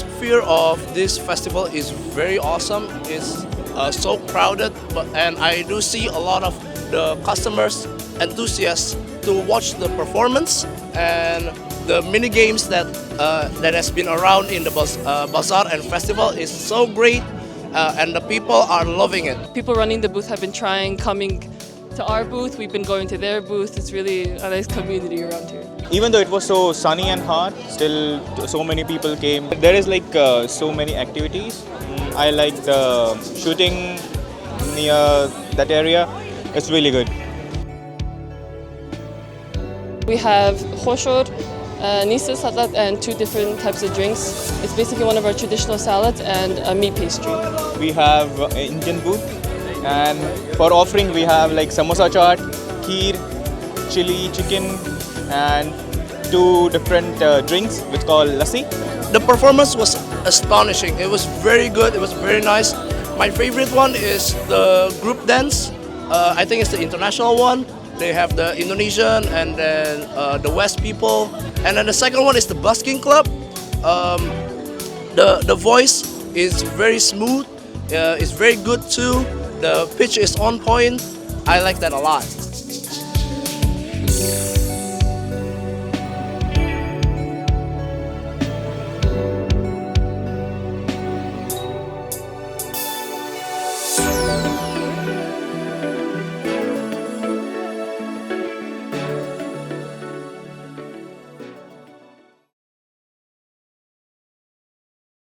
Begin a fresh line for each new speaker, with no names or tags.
atmosphere of this festival is very awesome. It's so crowded, and I do see a lot of the customers enthusiasts to watch the performance and the mini games that has been around in the bazaar and festival is so great, and the people are loving it.
People running the booth have been coming to our booth. We've been going to their booth. It's really a nice community around here.
Even though it was so sunny and hot, still so many people came. There is like so many activities. I like the shooting near that area. It's really good.
We have hoshor, nisa salad, and 2 different types of drinks. It's basically one of our traditional salads and a meat pastry.
We have an Indian booth, and for offering we have like samosa chaat, kheer, chili chicken, and 2 different drinks which called lassi.
The performance was astonishing. It was very good. It was very nice. My favorite one is the group dance. I think it's the international one. They have the Indonesian and then the West people. And then the second one is the busking club. The voice is very smooth. It's very good too. The pitch is on point. I like that a lot.